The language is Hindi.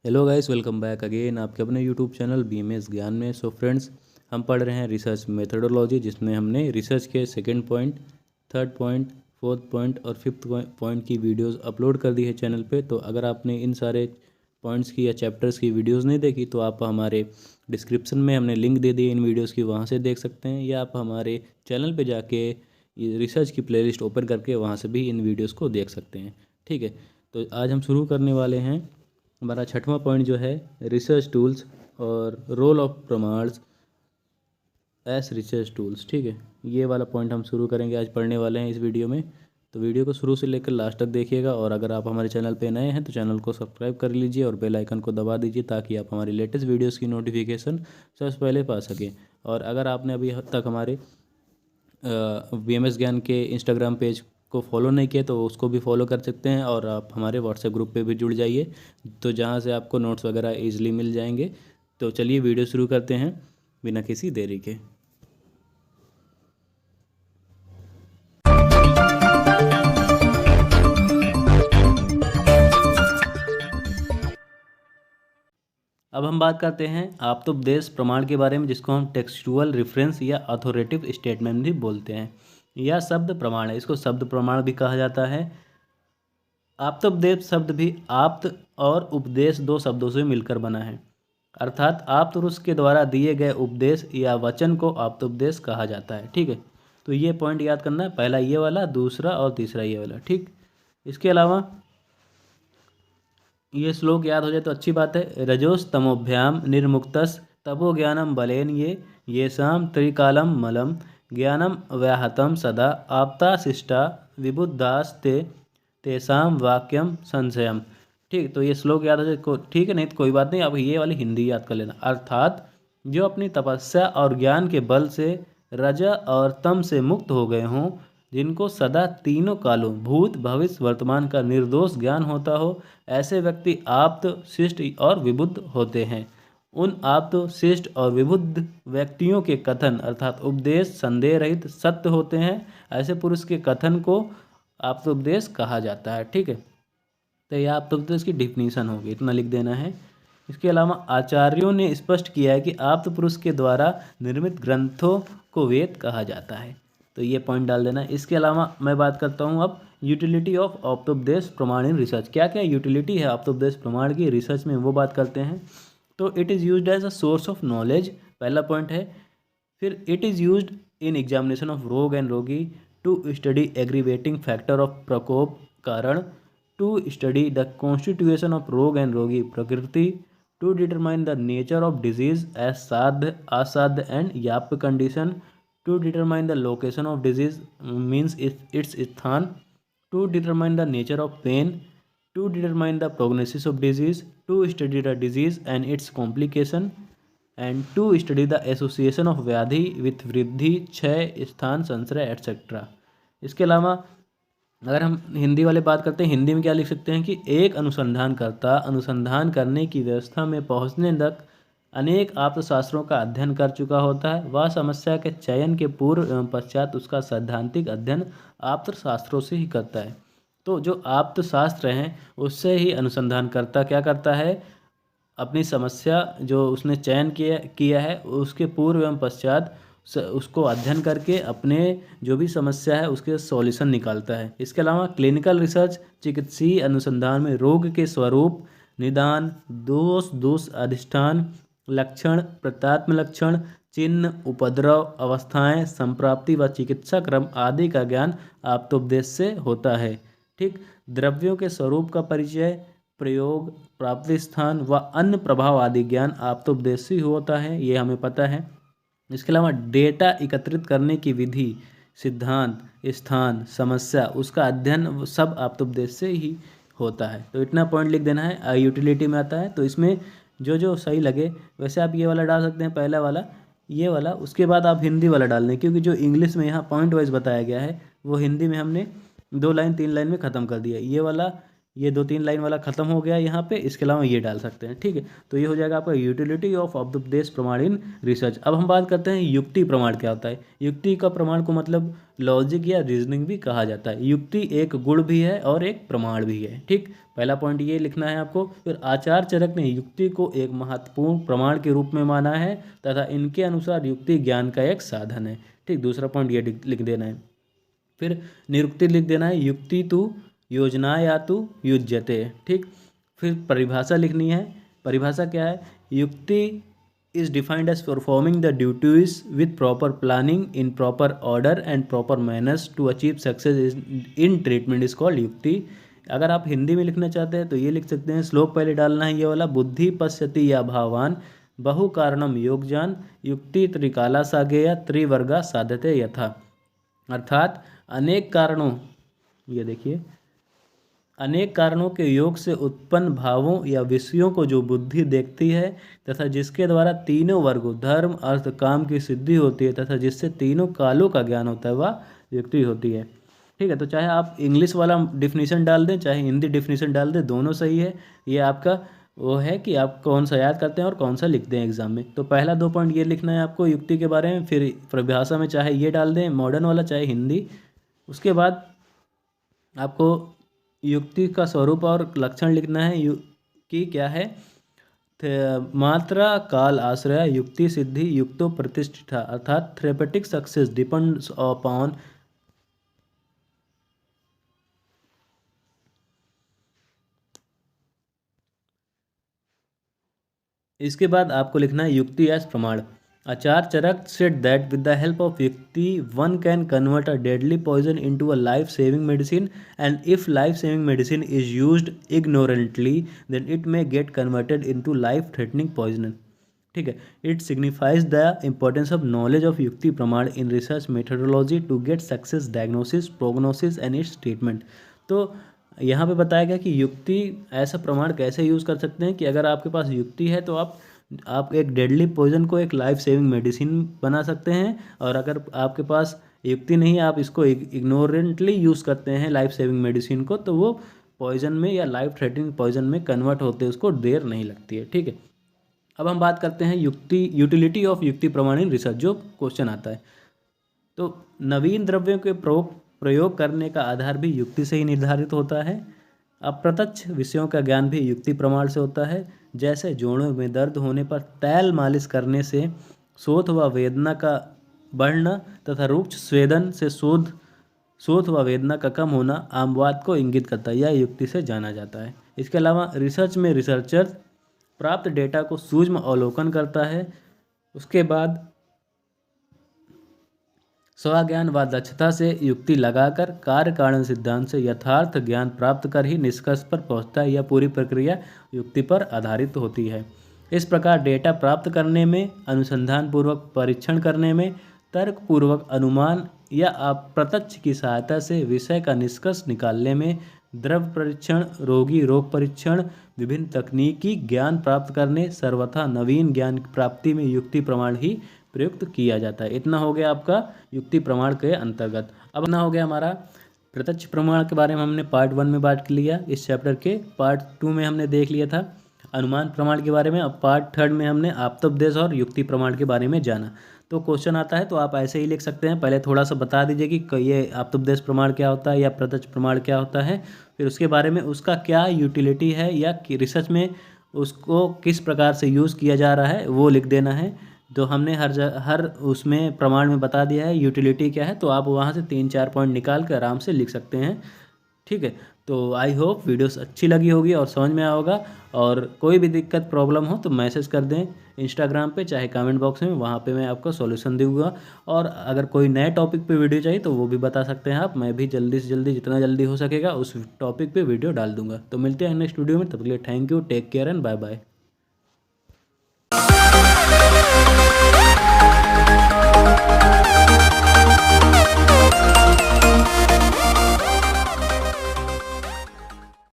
Hello guys, welcome back again आपके अपने यूट्यूब चैनल बीएमएस ज्ञान में। सो फ्रेंड्स, हम पढ़ रहे हैं रिसर्च मेथडोलॉजी, जिसमें हमने रिसर्च के second point, third point, fourth point और फिफ्थ पॉइंट की वीडियोस अपलोड कर दी है चैनल पे। तो अगर आपने इन सारे पॉइंट्स की या चैप्टर्स की वीडियोस नहीं देखी तो आप हमारे डिस्क्रिप्शन में हमने लिंक दे दी इन वीडियोज़ की, वहाँ से देख सकते हैं, या आप हमारे चैनल पर जाके रिसर्च की प्लेलिस्ट ओपन करके वहाँ से भी इन वीडियोज़ को देख सकते हैं। ठीक है, तो आज हम शुरू करने वाले हैं। हमारा छठवां पॉइंट जो है रिसर्च टूल्स और रोल ऑफ प्रमाण्स एस रिसर्च टूल्स। ठीक है, ये वाला पॉइंट हम शुरू करेंगे, आज पढ़ने वाले हैं इस वीडियो में। तो वीडियो को शुरू से लेकर लास्ट तक देखिएगा, और अगर आप हमारे चैनल पे नए हैं तो चैनल को सब्सक्राइब कर लीजिए और बेल आइकन को दबा दीजिए, ताकि आप हमारी लेटेस्ट वीडियोस की नोटिफिकेशन सबसे पहले पा सकें। और अगर आपने अभी तक हमारे बीएमएस ज्ञान के इंस्टाग्राम पेज को फॉलो नहीं किया तो उसको भी फॉलो कर सकते हैं, और आप हमारे व्हाट्सएप ग्रुप पे भी जुड़ जाइए, तो जहाँ से आपको नोट्स वगैरह ईजिली मिल जाएंगे। तो चलिए वीडियो शुरू करते हैं बिना किसी देरी के। अब हम बात करते हैं आप्तोपदेश प्रमाण के बारे में, जिसको हम टेक्सचुअल रेफरेंस या अथॉरिटेटिव स्टेटमेंट भी बोलते हैं। यह शब्द प्रमाण है, इसको शब्द प्रमाण भी कहा जाता है। आप्तोपदेश शब्द भी आप्त और उपदेश दो शब्दों से मिलकर बना है, अर्थात आप्त पुरुष के द्वारा दिए गए उपदेश या वचन को आप्तोपदेश कहा जाता है। ठीक है, तो ये पॉइंट याद करना है, पहला ये वाला, दूसरा और तीसरा ये वाला। ठीक, इसके अलावा ये श्लोक याद हो जाए तो अच्छी बात है। रजोस तमोभ्याम निर्मुक्तस तपो ज्ञानम बलेन ये शाम त्रिकालम मलम ज्ञानम व्याहतम सदा आपता शिष्टा विबुद्धास्ते तेसाम वाक्यम संशयम। ठीक, तो ये श्लोक याद हो जाए ठीक है, नहीं तो कोई बात नहीं, अब ये वाली हिंदी याद कर लेना। अर्थात जो अपनी तपस्या और ज्ञान के बल से रज और तम से मुक्त हो गए हों, जिनको सदा तीनों कालों भूत भविष्य वर्तमान का निर्दोष ज्ञान होता हो, ऐसे व्यक्ति आप्त शिष्ट और विबुद्ध होते हैं। उन आप्त शिष्ट और विबुद्ध व्यक्तियों के कथन अर्थात उपदेश संदेह रहित सत्य होते हैं। ऐसे पुरुष के कथन को आप्तोपदेश कहा जाता है। ठीक है, तो यह आप्तोपदेश की डिफिनीशन होगी, इतना लिख देना है। इसके अलावा आचार्यों ने स्पष्ट किया है कि आप्त पुरुष के द्वारा निर्मित ग्रंथों को वेद कहा जाता है, तो ये पॉइंट डाल देना। इसके अलावा मैं बात करता हूँ अब यूटिलिटी ऑफ आप्तोपदेश प्रमाण इन रिसर्च। क्या क्या यूटिलिटी है आप्तोपदेश प्रमाण की रिसर्च में, वो बात करते हैं। तो it is used as a source of knowledge, पहला पॉइंट है। फिर it is used in examination of rog and rogi, to study aggravating factor of prakop karan, to study the constitution of rog and rogi prakriti, to determine the nature of disease as sadhya asadhya and yapya condition, to determine the location of disease means its स्थान, to determine the nature of pain, to determine the prognosis of disease, to study the disease and its complication, and to study the association of व्याधि with वृद्धि क्षय स्थान संश्रय एटसेट्रा। इसके अलावा अगर हम हिंदी वाले बात करते हैं, हिंदी में क्या लिख सकते हैं कि एक अनुसंधानकर्ता अनुसंधान करने की व्यवस्था में पहुंचने तक अनेक आप्तशास्त्रों का अध्ययन कर चुका होता है। वह समस्या के चयन के पूर्व एवं पश्चात उसका सैद्धांतिक अध्ययन आप्तशास्त्रों से ही करता है। तो जो आप्तशास्त्र हैं उससे ही अनुसंधानकर्ता क्या करता है, अपनी समस्या जो उसने चयन किया है उसके पूर्व एवं पश्चात उसको अध्ययन करके अपने जो भी समस्या है उसके सॉल्यूशन निकालता है। इसके अलावा क्लिनिकल रिसर्च चिकित्सीय अनुसंधान में रोग के स्वरूप, निदान, दोष अधिष्ठान, लक्षण, प्रत्यात्म लक्षण, चिन्ह, उपद्रव, अवस्थाएं, संप्राप्ति व चिकित्सा क्रम आदि का ज्ञान आप्तोपदेश से होता है। ठीक, द्रव्यों के स्वरूप का परिचय, प्रयोग, प्राप्ति स्थान व अन्य प्रभाव आदि ज्ञान आप्तोपदेश से होता है, ये हमें पता है। इसके अलावा डेटा एकत्रित करने की विधि, सिद्धांत, स्थान, समस्या, उसका अध्ययन सब आप्तोपदेश से ही होता है। तो इतना पॉइंट लिख देना है, यूटिलिटी में आता है। तो इसमें जो जो सही लगे, वैसे आप ये वाला डाल सकते हैं, पहला वाला, ये वाला, उसके बाद आप हिंदी वाला डाल दें, क्योंकि जो इंग्लिश में यहाँ पॉइंट वाइज बताया गया है वो हिंदी में हमने 2 लाइन 3 लाइन में ख़त्म कर दिया। ये वाला ये 2-3 लाइन वाला खत्म हो गया यहाँ पे, इसके अलावा ये डाल सकते हैं। ठीक है, तो ये हो जाएगा आपका यूटिलिटी ऑफ उपदेश प्रमाण इन रिसर्च। अब हम बात करते हैं युक्ति प्रमाण क्या होता है। युक्ति का प्रमाण को मतलब लॉजिक या रीजनिंग भी कहा जाता है। युक्ति एक गुण भी है और एक प्रमाण भी है। ठीक, पहला पॉइंट ये लिखना है आपको। फिर आचार्य चरक ने युक्ति को एक महत्वपूर्ण प्रमाण के रूप में माना है तथा इनके अनुसार युक्ति ज्ञान का एक साधन है। ठीक, दूसरा पॉइंट ये लिख देना है। फिर निरुक्ति लिख देना है, युक्ति तु योजना या तो युज्यते। ठीक, फिर परिभाषा लिखनी है। परिभाषा क्या है, yukti is defined as performing the duties with proper planning in proper order and proper manners to achieve success in treatment is called yukti. अगर आप हिंदी में लिखना चाहते हैं तो ये लिख सकते हैं, श्लोक पहले डालना है ये वाला, बुद्धि पश्यति या भावान बहु कारणम योगजान युक्ति त्रिकाला सागेय त्रिवर्गा साधते यथा। अर्थात अनेक कारणों, ये देखिए, अनेक कारणों के योग से उत्पन्न भावों या विषयों को जो बुद्धि देखती है तथा जिसके द्वारा तीनों वर्गों धर्म अर्थ काम की सिद्धि होती है तथा जिससे तीनों कालों का ज्ञान होता है वह युक्ति होती है। ठीक है, तो चाहे आप इंग्लिश वाला डिफिनीशन डाल दें चाहे हिंदी डिफिनीशन डाल दें, दोनों सही है। ये आपका वो है कि आप कौन सा याद करते हैं और कौन सा लिखते हैं एग्जाम में। तो पहला 2 पॉइंट ये लिखना है आपको युक्ति के बारे में। फिर परिभाषा में चाहे ये डाल दें मॉडर्न वाला चाहे हिंदी। उसके बाद आपको युक्ति का स्वरूप और लक्षण लिखना है। कि क्या है, मात्रा काल आश्रय युक्ति सिद्धि युक्तो प्रतिष्ठिता। अर्थात थेरेपेटिक सक्सेस डिपेंड्स अपॉन इसके बाद आपको लिखना है युक्ति एज प्रमाण। आचार्य चरक said that with the help of युक्ति one can convert a deadly poison into a life-saving medicine, and if life-saving medicine is used ignorantly, then it may get converted into life-threatening poison. ठीक है, it signifies the importance of knowledge of युक्ति प्रमाण in research methodology to get success diagnosis, prognosis and its treatment. तो यहाँ पे बताया गया कि युक्ति ऐसा प्रमाण कैसे यूज़ कर सकते हैं कि अगर आपके पास युक्ति है तो आप एक डेडली पॉइजन को एक लाइफ सेविंग मेडिसिन बना सकते हैं, और अगर आपके पास युक्ति नहीं है आप इसको इग्नोरेंटली यूज़ करते हैं लाइफ सेविंग मेडिसिन को, तो वो पॉइजन में या लाइफ थ्रेटनिंग पॉइजन में कन्वर्ट होते उसको देर नहीं लगती है। ठीक है, अब हम बात करते हैं यूटिलिटी ऑफ युक्ति प्रमाण इन रिसर्च, जो क्वेश्चन आता है। तो नवीन द्रव्यों के प्रयोग करने का आधार भी युक्ति से ही निर्धारित होता है। अप्रत्यक्ष विषयों का ज्ञान भी युक्ति प्रमाण से होता है। जैसे जोड़ों में दर्द होने पर तैल मालिश करने से शोथ व वेदना का बढ़ना तथा रुक्ष स्वेदन से शोथ व वेदना का कम होना आम बात को इंगित करता है, यह युक्ति से जाना जाता है। इसके अलावा रिसर्च में रिसर्चर प्राप्त डेटा को सूक्ष्म अवलोकन करता है, उसके बाद स्वज्ञान व दक्षता से युक्ति लगाकर कार्य कारण सिद्धांत से यथार्थ ज्ञान प्राप्त कर ही निष्कर्ष पर पहुंचता है। यह पूरी प्रक्रिया युक्ति पर आधारित होती है। इस प्रकार डेटा प्राप्त करने में, अनुसंधान पूर्वक परीक्षण करने में, तर्क पूर्वक अनुमान या अप्रत्यक्ष की सहायता से विषय का निष्कर्ष निकालने में, द्रव्य परीक्षण, रोगी रोग परीक्षण, विभिन्न तकनीकी ज्ञान प्राप्त करने, सर्वथा नवीन ज्ञान प्राप्ति में युक्ति प्रमाण ही प्रयुक्त किया जाता है। इतना हो गया आपका युक्ति प्रमाण के अंतर्गत। अब इतना हो गया हमारा प्रत्यक्ष प्रमाण के बारे में हमने पार्ट 1 में बात कर लिया। इस चैप्टर के पार्ट 2 में हमने देख लिया था अनुमान प्रमाण के बारे में। अब पार्ट 3 में हमने आप्तोपदेश और युक्ति प्रमाण के बारे में जाना। तो क्वेश्चन आता है तो आप ऐसे ही लिख सकते हैं, पहले थोड़ा सा बता दीजिए कि ये आप्तोपदेश प्रमाण क्या होता है या प्रत्यक्ष प्रमाण क्या होता है, फिर उसके बारे में उसका क्या यूटिलिटी है या रिसर्च में उसको किस प्रकार से यूज़ किया जा रहा है वो लिख देना है। तो हमने हर उसमें प्रमाण में बता दिया है यूटिलिटी क्या है, तो आप वहाँ से 3-4 पॉइंट निकाल कर आराम से लिख सकते हैं। ठीक है, तो आई होप वीडियोस अच्छी लगी होगी और समझ में आया होगा। और कोई भी दिक्कत प्रॉब्लम हो तो मैसेज कर दें इंस्टाग्राम पे चाहे कमेंट बॉक्स में, वहाँ पे मैं आपको सॉल्यूशन दूंगा। और अगर कोई नए टॉपिक पे वीडियो चाहिए तो वो भी बता सकते हैं आप, मैं भी जल्दी से जल्दी जितना जल्दी हो सकेगा उस टॉपिक पे वीडियो डाल दूंगा। तो मिलते हैं नेक्स्ट वीडियो में, तब तक के लिए thank you, take care and bye bye.